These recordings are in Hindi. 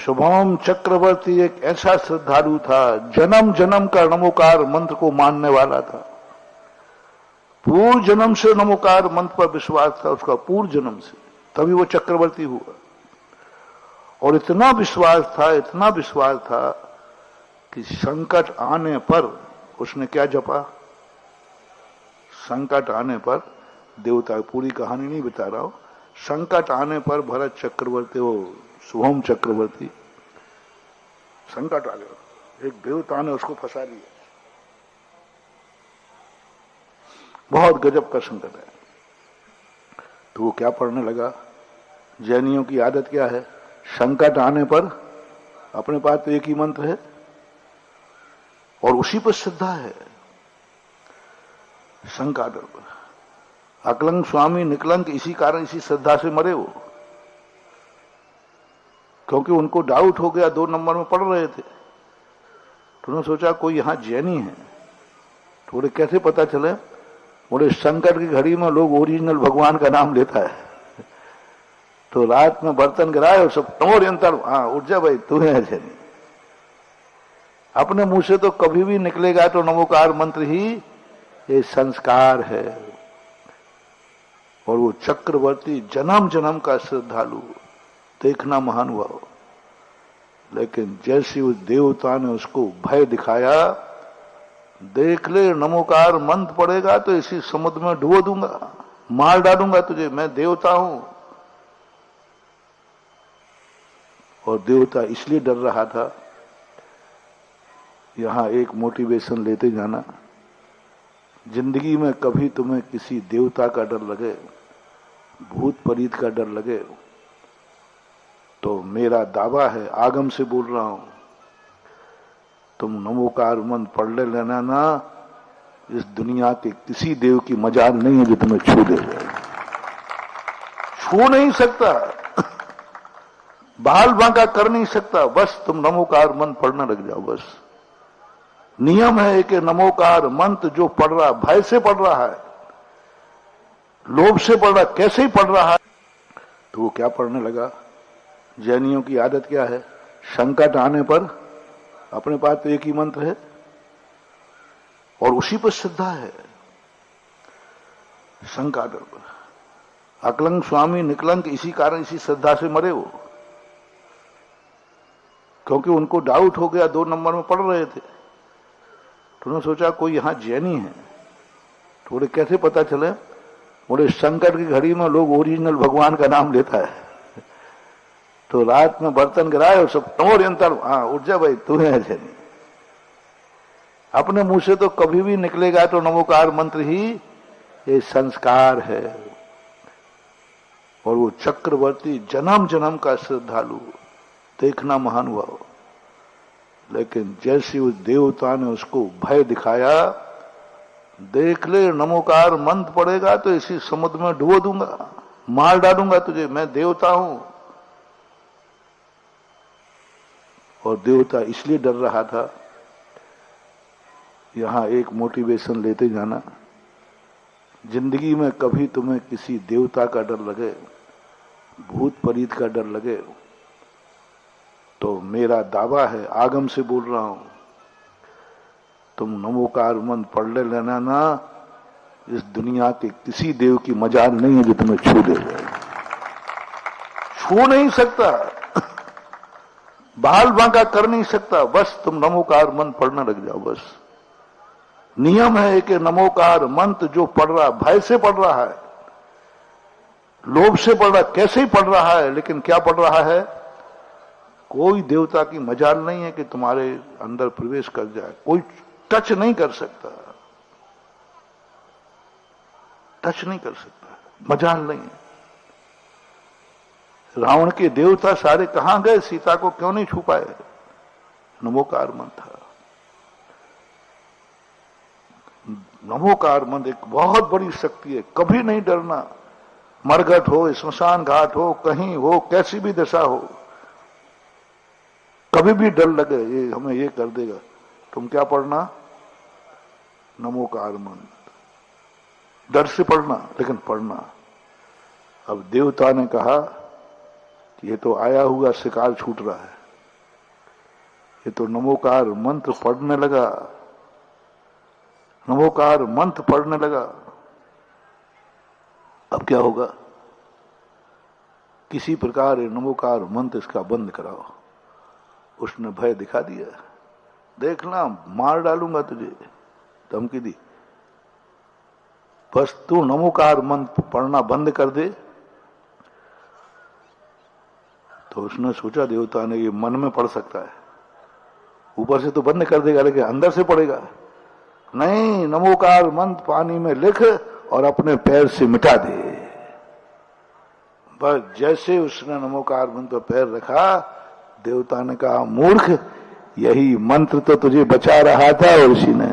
शुभम चक्रवर्ती एक ऐसा श्रद्धालु था, जन्म जन्म का नमोकार मंत्र को मानने वाला था। पूर्व जन्म से नमोकार मंत्र पर विश्वास था उसका, पूर्व जन्म से, तभी वो चक्रवर्ती हुआ। और इतना विश्वास था कि संकट आने पर उसने क्या जपा, संकट आने पर देवता, पूरी कहानी नहीं बता रहा हूं, संकट आने पर भरत चक्रवर्ती, वो शुभम चक्रवर्ती, संकट आ गया, एक देवता ने उसको फंसा लिया। बहुत गजब का संकट है। तो वो क्या पढ़ने लगा, जैनियों की आदत क्या है, संकट आने पर अपने पास तो एक ही मंत्र है और उसी पर श्रद्धा है। संकट पर अकलंक स्वामी निकलंक इसी कारण, इसी श्रद्धा से मरे वो, क्योंकि उनको डाउट हो गया, 2 नंबर में पढ़ रहे थे। तो उन्होंने सोचा कोई यहां जैनी है, थोड़े कैसे पता चले, बोले संकट की घड़ी में लोग ओरिजिनल भगवान का नाम लेता है। तो रात में बर्तन गिराए और सब तमोरियंतर, हाँ उठ जा भाई तू है जैनी। अपने मुंह से तो कभी भी निकलेगा तो नमोकार मंत्र ही, ये संस्कार है। और वो चक्रवर्ती जन्म जन्म का श्रद्धालु, देखना महानुभाव, लेकिन जैसे उस देवता ने उसको भय दिखाया, देख ले नमोकार मंत्र पड़ेगा तो इसी समुद्र में डुबो दूंगा, मार डालूंगा तुझे, मैं देवता हूं। और देवता इसलिए डर रहा था, यहां एक मोटिवेशन लेते जाना, जिंदगी में कभी तुम्हें किसी देवता का डर लगे, भूत प्रेत का डर लगे, तो मेरा दावा है, आगम से बोल रहा हूं, तुम नमोकार मंत्र पढ़ ले लेना ना, इस दुनिया के किसी देव की मजाल नहीं है जो तुम्हें छू देगा, छू नहीं सकता, बाल बांका कर नहीं सकता, बस तुम नमोकार मंत्र पढ़ने लग जाओ। बस नियम है कि नमोकार मंत्र जो पढ़ रहा, भय से पढ़ रहा है, लोभ से पढ़ रहा, कैसे ही पढ़ रहा है, तो वो क्या पढ़ने लगा, जैनियों की आदत क्या है, संकट आने पर अपने पास तो एक ही मंत्र है और उसी पर श्रद्धा है। संकट पर अकलंक स्वामी निकलंक इसी कारण, इसी श्रद्धा से मरे वो, क्योंकि उनको डाउट हो गया, 2 नंबर में पढ़ रहे थे। तो उन्होंने सोचा कोई यहां जैनी है, थोड़े कैसे पता चले, बोले संकट की घड़ी में लोग ओरिजिनल भगवान का नाम लेता है। तो रात में बर्तन गिराए और सब तमोरियंतर, हाँ उठ जा भाई तू है जैनी। अपने मुंह से तो कभी भी निकलेगा तो नमोकार मंत्र ही, ये संस्कार है। और वो चक्रवर्ती जन्म जन्म का श्रद्धालु, देखना महानुभाव, लेकिन जैसे उस देवता ने उसको भय दिखाया, देख ले नमोकार मंत्र पड़ेगा तो इसी समुद्र में डुबो दूंगा, मार डालूंगा तुझे, मैं देवता हूं। और देवता इसलिए डर रहा था, यहां एक मोटिवेशन लेते जाना, जिंदगी में कभी तुम्हें किसी देवता का डर लगे, भूत प्रेत का डर लगे, तो मेरा दावा है, आगम से बोल रहा हूं, तुम नमोकार मंत्र पढ़ ले लेना ना, इस दुनिया के किसी देव की मजाल नहीं है जो तुम्हें छू देगा, छू नहीं सकता, बाल बांका कर नहीं सकता, बस तुम नमोकार मंत्र पढ़ने लग जाओ। बस नियम है कि नमोकार मंत्र जो पढ़ रहा, भय से पढ़ रहा है, लोभ से पढ़ रहा, कैसे ही पढ़ रहा है, लेकिन क्या पढ़ रहा है, कोई देवता की मजाल नहीं है कि तुम्हारे अंदर प्रवेश कर जाए, कोई टच नहीं कर सकता, टच नहीं कर सकता, मजाल नहीं है। रावण के देवता सारे कहां गए, सीता को क्यों नहीं छू पाए, नमोकार मंत्र था। नमोकार मंत्र एक बहुत बड़ी शक्ति है, कभी नहीं डरना, मरघट हो, स्मशान घाट हो, कहीं हो, कैसी भी दशा हो, कभी भी डर लगे ये हमें ये कर देगा, तुम क्या पढ़ना, नमोकार मंत्र, डर से पढ़ना, लेकिन पढ़ना। अब देवता ने कहा कि ये तो आया हुआ शिकार छूट रहा है, ये तो नमोकार मंत्र पढ़ने लगा, नमोकार मंत्र पढ़ने लगा। अब क्या होगा? किसी प्रकार ये नमोकार मंत्र इसका बंद कराओ। उसने भय दिखा दिया, देखना मार डालूंगा तुझे, धमकी दी। बस तू नमोकार मंत्र पढ़ना बंद कर दे। तो उसने सोचा देवता ने ये मन में पढ़ सकता है, ऊपर से तो बंद कर देगा लेकिन अंदर से पढ़ेगा नहीं। नमोकार मंत्र पानी में लिख और अपने पैर से मिटा दे। बस जैसे उसने नमोकार मंत्र पर पैर रखा, देवता ने कहा मूर्ख, यही मंत्र तो तुझे बचा रहा था। और उसी ने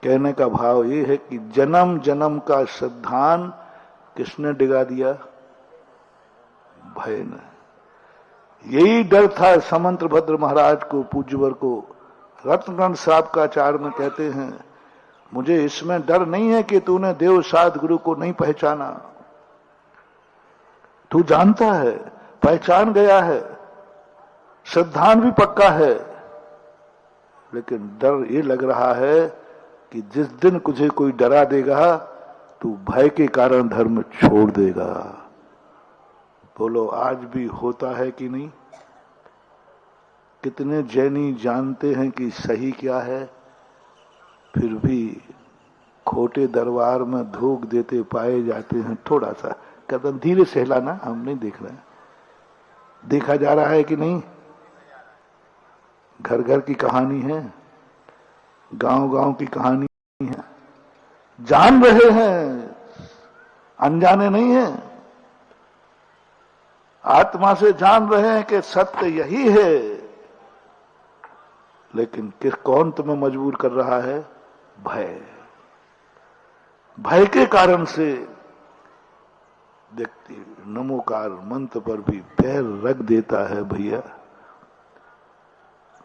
कहने का भाव ये है कि जन्म जन्म का श्रद्धान किसने डिगा दिया? भय ने। यही डर था समंत्र भद्र महाराज को, पूज्यवर को। रत्नगंध साहब का आचार्य में कहते हैं, मुझे इसमें डर नहीं है कि तूने देव साध गुरु को नहीं पहचाना। तू जानता है, पहचान गया है, श्रद्धान भी पक्का है, लेकिन डर ये लग रहा है कि जिस दिन तुझे कोई डरा देगा तू भय के कारण धर्म छोड़ देगा। बोलो आज भी होता है कि नहीं? कितने जैनी जानते हैं कि सही क्या है, फिर भी खोटे दरबार में धोख देते पाए जाते हैं। थोड़ा सा कदम धीरे से हिलाना, हम नहीं देख रहे हैं, देखा जा रहा है कि नहीं? घर घर की कहानी है, गांव गांव की कहानी है। जान रहे हैं, अनजाने नहीं है, आत्मा से जान रहे हैं कि सत्य यही है, लेकिन कौन तुम्हें मजबूर कर रहा है? भय। भय के कारण से व्यक्ति नमोकार मंत्र पर भी पैर रख देता है। भैया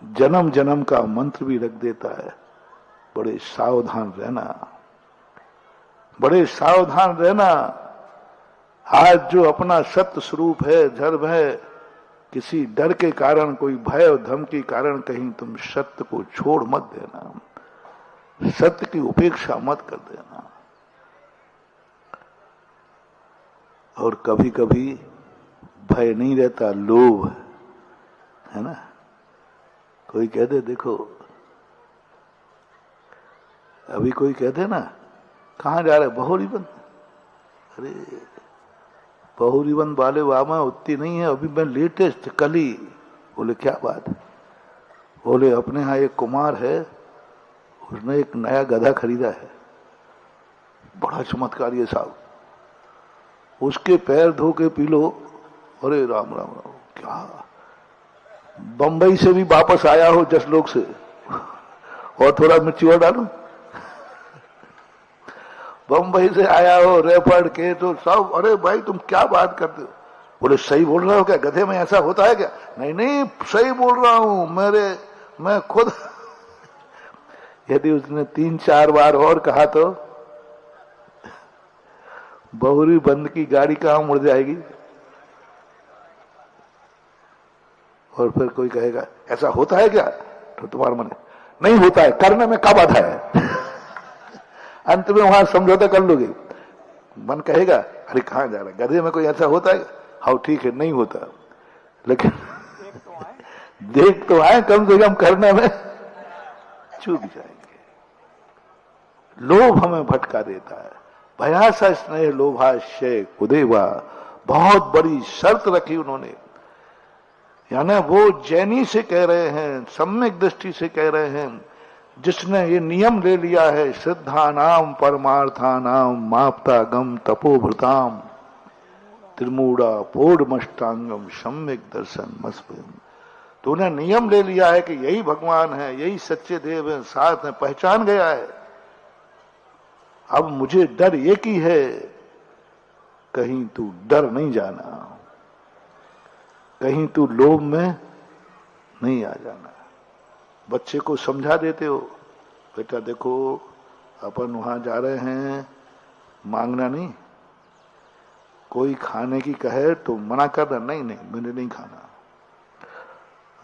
जन्म जन्म का मंत्र भी रख देता है। बड़े सावधान रहना, बड़े सावधान रहना। आज जो अपना सत्य स्वरूप है, धर्म है, किसी डर के कारण, कोई भय और धमकी के कारण कहीं तुम सत्य को छोड़ मत देना, सत्य की उपेक्षा मत कर देना। और कभी कभी भय नहीं रहता, लोभ है ना। कोई कह दे, देखो अभी कोई कह दे ना, कहां जा रहे? बहोरीबंद। अरे बहोरीबंद वाले वामा उतनी नहीं है, अभी मैं लेटेस्ट कल ही। बोले क्या बात है? बोले अपने यहाँ एक कुमार है, उसने एक नया गधा खरीदा है, बड़ा चमत्कार ये साहब, उसके पैर धो के पी लो। अरे राम राम राम, क्या बंबई से भी वापस आया हो जसलोक से, और थोड़ा मिर्ची और डालो। बंबई से आया हो, रेफर्ड के तो सब, अरे भाई तुम क्या बात करते हो? बोले सही बोल रहा हो क्या? गधे में ऐसा होता है क्या? नहीं नहीं सही बोल रहा हूं, मैं खुद। यदि उसने 3-4 बार और कहा तो बहुरी बंद की गाड़ी कहां मुड़ जाएगी? और फिर कोई कहेगा ऐसा होता है क्या? तो तुम्हारा मन नहीं होता है, करने में क्या बाधा है? अंत में वहां समझौता कर लोगे। मन कहेगा अरे कहां जा रहा है, गधे में कोई ऐसा होता है? हाँ ठीक है, नहीं होता, लेकिन देख तो आए, कम से कम करने में चूक जाएंगे। लोभ हमें भटका देता है। भयासा स्नेह लोभाशय कुदेवा, बहुत बड़ी शर्त रखी उन्होंने। यानी वो जैनी से कह रहे हैं, सम्यक दृष्टि से कह रहे हैं, जिसने ये नियम ले लिया है, श्रद्धा नाम परमार्था नाम मापता गम तपोभृताम त्रिमूढ़ा पौढ़मष्टांगम सम्यक दर्शन मस्पयम। तो उन्हें नियम ले लिया है कि यही भगवान है, यही सच्चे देव है, साथ में पहचान गया है। अब मुझे डर एक ही है, कहीं तू डर नहीं जाना, कहीं तू लोभ में नहीं आ जाना। बच्चे को समझा देते हो, बेटा देखो अपन वहां जा रहे हैं, मांगना नहीं, कोई खाने की कहे तो मना करना, नहीं नहीं मैंने नहीं खाना।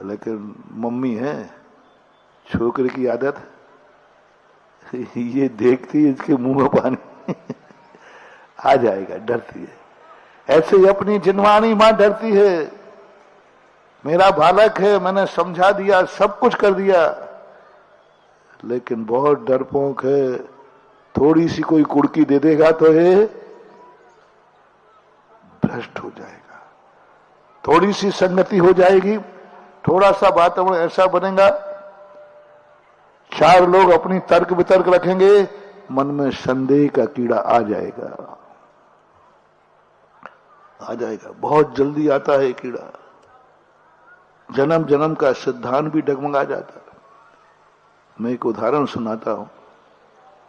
लेकिन मम्मी है, छोकरे की आदत ये देखती है इसके मुंह में पानी आ जाएगा, डरती है। ऐसे ही अपनी जिनवानी मां डरती है, मेरा बालक है, मैंने समझा दिया, सब कुछ कर दिया, लेकिन बहुत डरपोक है, थोड़ी सी कोई कुड़की दे देगा तो ये भ्रष्ट हो जाएगा, थोड़ी सी संगति हो जाएगी, थोड़ा सा वातावरण ऐसा बनेगा, चार लोग अपनी तर्क वितर्क रखेंगे, मन में संदेह का कीड़ा आ जाएगा, आ जाएगा, बहुत जल्दी आता है कीड़ा, जन्म जन्म का सिद्धांत भी डगमगा जाता है। मैं एक उदाहरण सुनाता हूं।